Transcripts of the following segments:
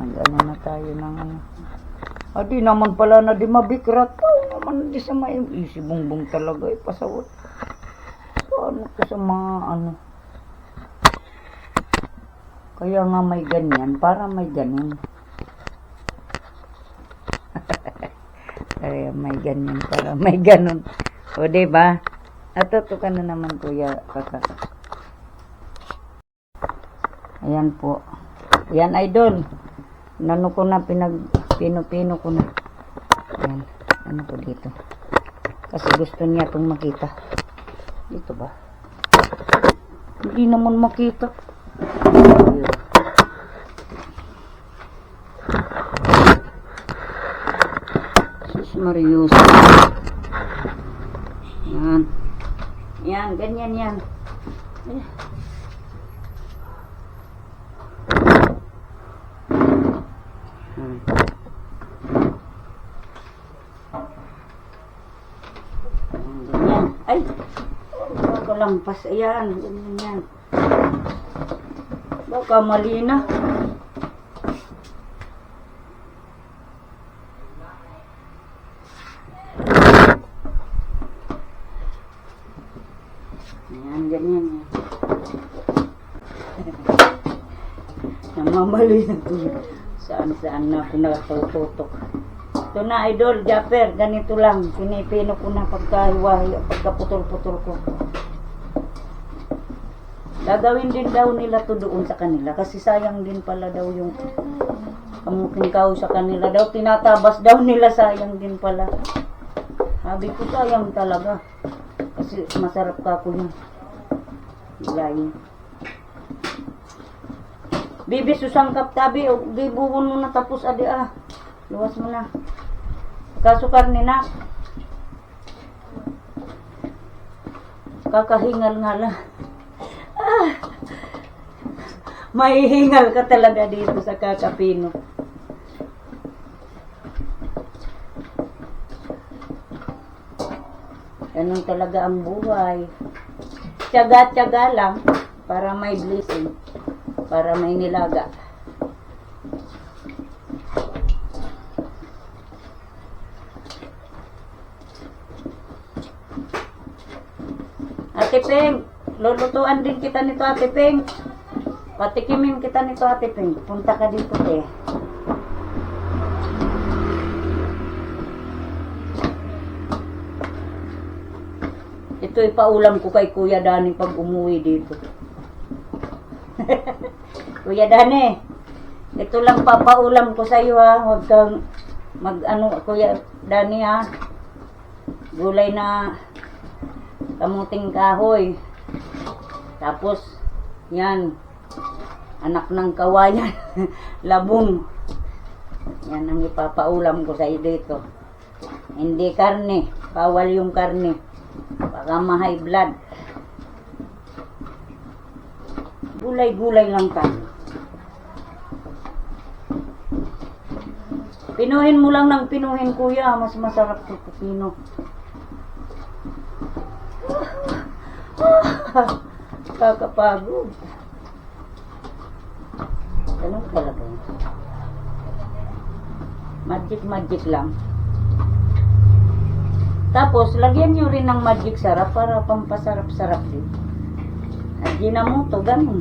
Nag-ano na tayo ng ano. Di naman pala na di mabikrat. Naman di sa may isi bongbong talaga. Pasawat. So ano ko sa mga ano. Kaya nga may ganyan. Para may ganyan. Kaya may ganyan. Para may ganon. O diba? Natuto ka na naman kuya kaka. Ayan po. Ayan idol. Nano ko na pino-pino ko na. Ayan. Ano po dito. Kasi gusto niya itong makita. Dito ba? Hindi naman makita. Sus Marius. Yan. Yan, ganyan yan. Ganyan. Ay! Baka lampas. Ayan, ganyan yan. Baka mali na. Ayan, ganyan yan. Namamali na ito. Saan na ako nakatututok. Ito na idol, Japper, ganito lang. Pinipino ko na pagkaputol-putol ko. Gagawin din daw nila to doon sa kanila. Kasi sayang din pala daw yung kamuking kao sa kanila. Daw tinatabas daw nila, sayang din pala. Sabi ko sayang talaga. Kasi masarap ka ko yun. Ilayin. Bibi susangkap tabi. O gibuhon mo na tapos adi ah. Luwas mo na. Kasukar ni na. Kakahingal nga lang. Ah, may hingal ka talaga dito sa kakapino. Ganun talaga ang buhay. Tiyaga-tiyaga lang para may blessing. Para may nilaga. Ate Peng, lulutuan din kita nito Ate Peng. Patikimin kita nito Ate Peng. Punta ka dito eh. Ito ipaulam ko kay Kuya Dani pag umuwi dito. Kuya Dani, ito lang papaulam ko sa iyo ha. Huwag kang mag-ano Kuya Dani ha. Gulay na kamuting kahoy. Tapos, yan. Anak ng kawayan. Labong. Yan ang ipapaulam ko sa iyo dito. Hindi karne. Bawal yung karne. Baka ma-high blood. Gulay-gulay lang tayo. Pinuhin mo lang ng pinuhin kuya. Mas masarap ito pipino. Kakapagod. Ganun talaga. Magic lang. Tapos, lagyan nyo rin ng magic sarap para pampasarap-sarap din. At ginamuto, ganun.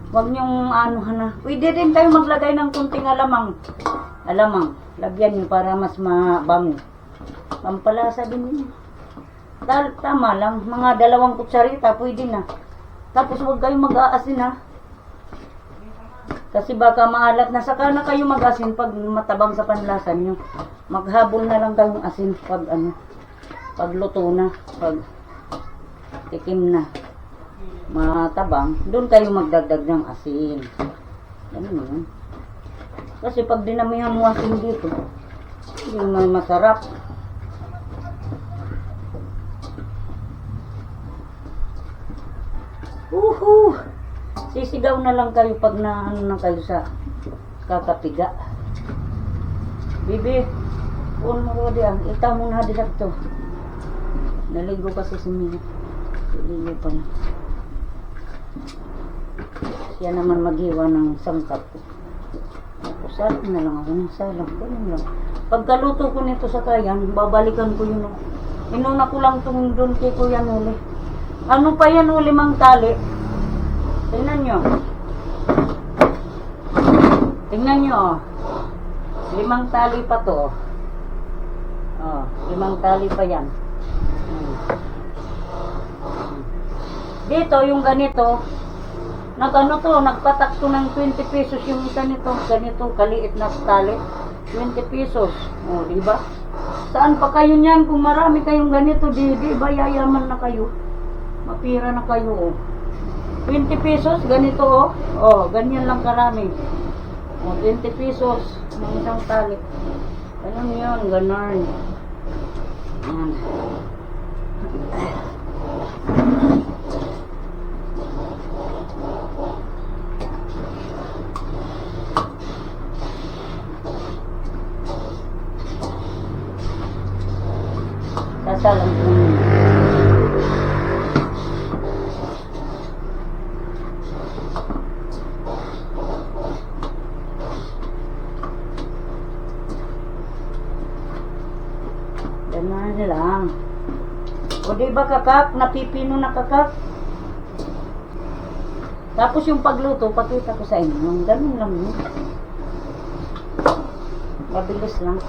Huwag nyong ano na. Pwede din kayo maglagay ng kunting alamang. Alamang. Lagyan nyo para mas mabango. Pampalasa din nyo. Tama lang. Mga 2 kutsarita, pwede na. Tapos huwag kayong mag-aasin ha. Kasi baka maalat na. Saka na kayo mag-asin pag matabang sa panlasa nyo. Maghabol na lang kayong asin pag ano. Pag luto na. Pag tikim na. Matabang. Doon kayo magdagdag ng asin. Ganun yun. Kasi pag dinamihan mo asin dito, hindi may masarap. Sisigaw na lang kayo pag na ano na kayo sa kakapiga. Bibi, puno mo ko diyan. Itaw mo na diyan to. Naligo kasi si Mina. Naligo pa na. Siya naman maghiwa ng sangkap. Tapos salang na lang ako ng salang. Ganun lang. Pagkaluto ko nito sa kayan, babalikan ko yun. Inuna ko lang itong doon kay Kuya Nuli. Ano pa yan o 5 tali? Tingnan nyo. Tingnan nyo. 5 tali pa to. Oh, 5 tali pa yan. Dito yung ganito, nagpatak to ng 20 pesos yung ganito kaliit na tali. 20 pesos. O, diba? Saan pa kayo niyan kung marami kayong ganito, di ba yayaman na kayo? Mapira na kayo, oh. 20 pesos, ganito, oh. Oh, ganyan lang karami. O, 20 pesos ng isang tali. Ganun yun, ganun. Yan. Sasalang po. Ganun lang. O diba kakak? Napipino na kakak? Tapos yung pagluto, pakita ko sa inyo. Ganun lang yun. Mabilis lang.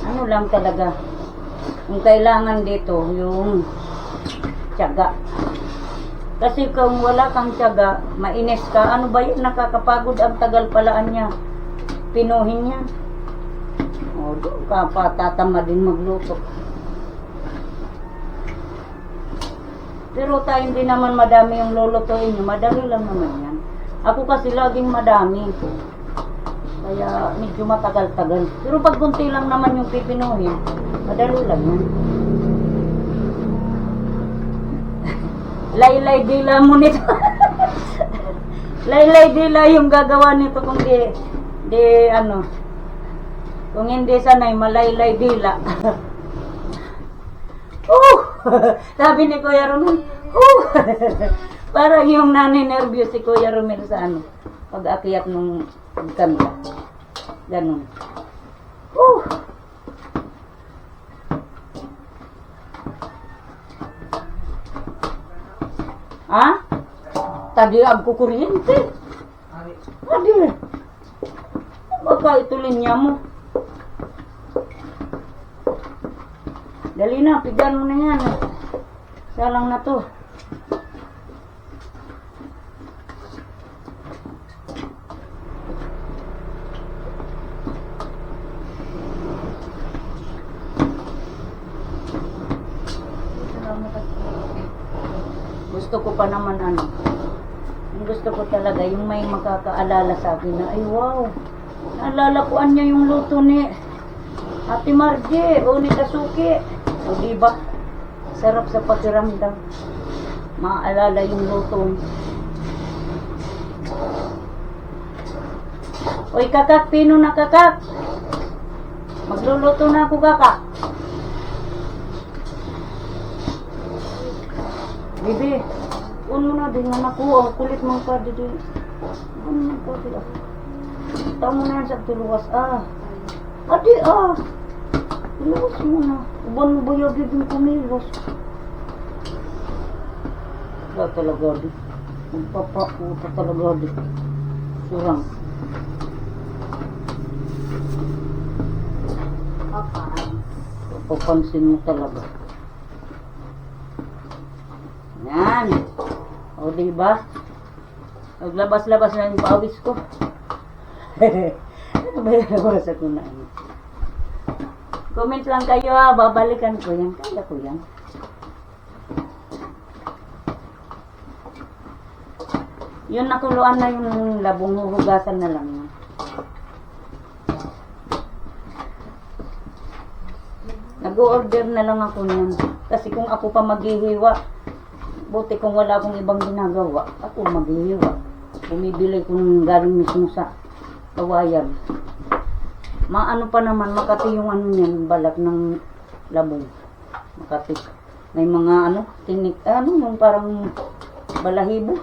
Ano lang talaga, yung kailangan dito, yung tiyaga. Kasi kung wala kang tiyaga, mainis ka, ano ba yun, nakakapagod, ang tagal palaan niya, pinuhin niya. O, doon ka pa, tatama din magluto. Pero tayo hindi naman madami yung lulutuin niyo, madali lang naman yan. Ako kasi laging madami. Kaya medyo matagal-tagal. Pero pag kunti lang naman yung pipinuhin, madali lang yan. Laylay dila mo nito. Laylay dila yung gagawa nito kung kung hindi sanay malaylay dila. Sabi ni Kuya Romel, parang yung naninervyos si Kuya Romel sa pag-akyat nung kamera. Ganun. Ha? Tadi ako kuryente. Tadi. Baka ito linya mo. Dali na, pigan mo na yan. Salang na to. Gusto ko pa naman yung gusto ko talaga yung may makakaalala sa akin na ay wow, naalala ko niya yung luto ni Ate Margie o ni Kasuki. O diba sarap sa pakiramdam maaalala yung luto. Oy kakak, pino na kakak, magluluto na ako kakak. Bibi, uno na din na nakuha. Kulit mong pa dito. Ano na pa sila? Taon mo na yan sa tuluwas. Adi tuluwas mo na. Uban mo ba yung bibing kumilos? Wala talaga di. Magpapakuta talaga di. Surang. Papansin mo talaga. Yan. O diba? Naglabas-labas na yung pawis ko. Ano ba yung nabasa ko na? Comment lang kayo babalikan ko yan. Kaya ko yan. Yun nakuluan na yung labong, huhugasan na lang yan. Nag-order na lang ako niyan. Kasi kung ako pa maghihiwa, buti kung wala akong ibang ginagawa, ako maghihiwa. Bumibili kung galing mismo sa kawayan. Maano pa naman, makati yung niyan, balat ng labong. Makati. May mga ano, tinik, ano, yung parang balahibo.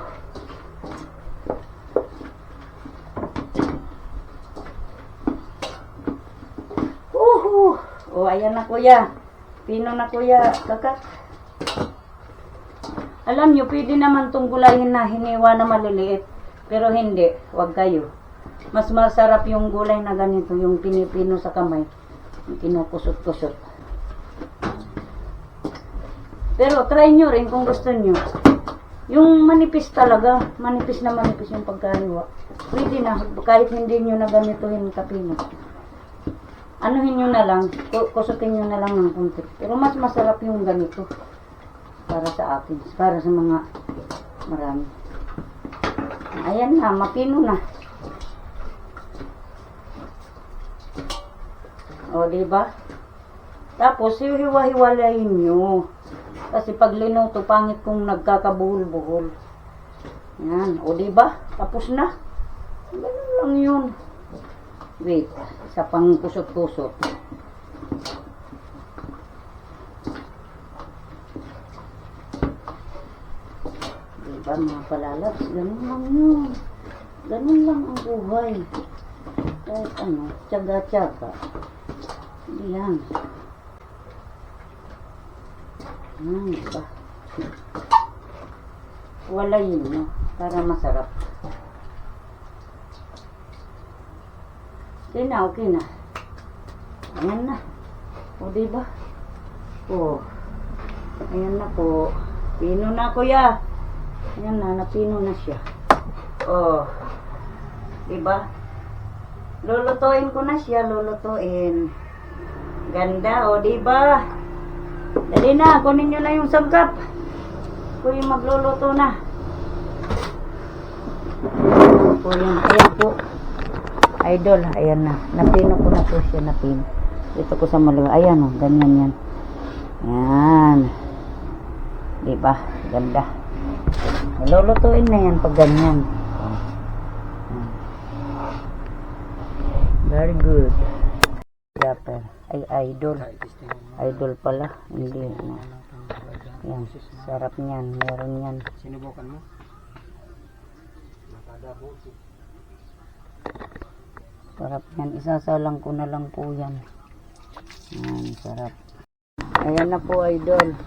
O, ayan na kuya. Pino na kuya, kakat. Alam nyo, pwede naman itong gulayin na hiniwa na maliliit. Pero hindi, wag kayo. Mas masarap yung gulay na ganito, yung pinipino sa kamay. Yung kinukusot-kusot. Pero try nyo rin kung gusto nyo. Yung manipis talaga, manipis na manipis yung pagkahiwa. Pwede na, kahit hindi nyo na ganituhin kapino. Anuhin nyo na lang, kusutin nyo na lang ng kunti. Pero mas masarap yung ganito. Para sa akin, para sa mga marami. Ayan na, mapino na. O, diba? Tapos, hiwa-hiwalayin nyo. Kasi pag linuto, pangit kung nagkakabuhol-buhol. Yan, o diba? Tapos na. Ganun lang yun. Wait, isa pang kusot-kusot. Diba mga palalabs? Ganun lang yun. Ganun lang ang buhay. Kahit ano, tiyaga-tiyaga. Yan. Diba? Walayin nyo para masarap. Okay na, okay na. Ayan na. O, diba? O. Ayan na po. Pino na, kuya. Ayan na, napino na siya. O. Diba? Lulutuin ko na siya, lulutuin. Ganda, o, diba? Dali na, kunin nyo na yung sangkap. Kuya, magluluto na. Kuya, ayan po. Idol, ayan na. Napino ko na po siya, napino. Dito ko sa maluwa. Ayan o, ganyan yan. Ayan. Diba? Ganda. Lulutuin na yan pag ganyan. Very good. Dapper. Ay, idol. Idol pala. Hindi. Yan. Sarap niyan. Meron yan. Sinubukan mo? Nakadabo. Sarap yan. Isasalang ko na lang po yan. Ayan, sarap. Ayan na po, idol.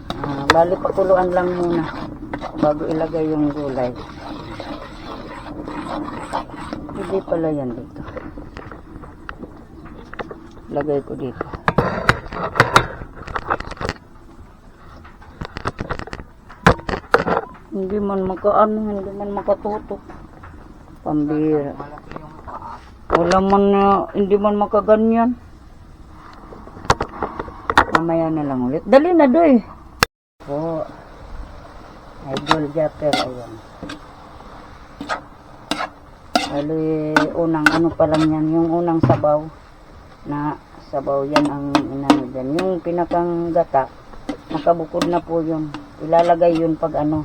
Bali, pakuluan lang muna bago ilagay yung gulay. Hindi pala yan dito. Lagay ko dito. Hindi man makaano, hindi man makatutok. Pambira. Wala man na, hindi man makaganyan. Mamaya na lang ulit. Dali na doy. Po. Idol Japper, ayan. Bali, unang ano pa lang yan, yung unang sabaw. Na sabaw yan ang inano dyan. Yung pinakang gata, nakabukod na po yun. Ilalagay yun pag ano,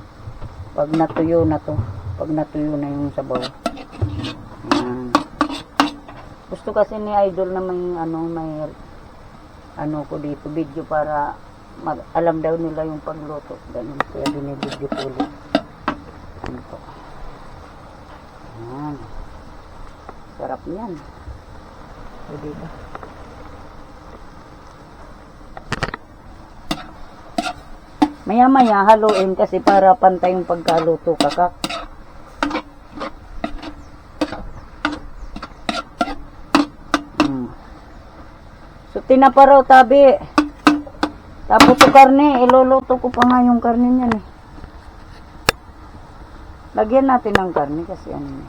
pag natuyo na to. Pag natuyo na yung sabaw. Ayan. Gusto kasi ni Idol na may ano ko dito video para alam daw nila yung pagluto. Ganun. Kaya binibidyo ko ulit. Ano po. Ayan. Sarap niyan. O diba? Maya-maya haluin kasi para pantay yung pagkaluto, kakak. So, tinaparaw tabi. Tapos to karne, iluluto ko pa nga yung karne niyan eh. Lagyan natin ng karne kasi ano.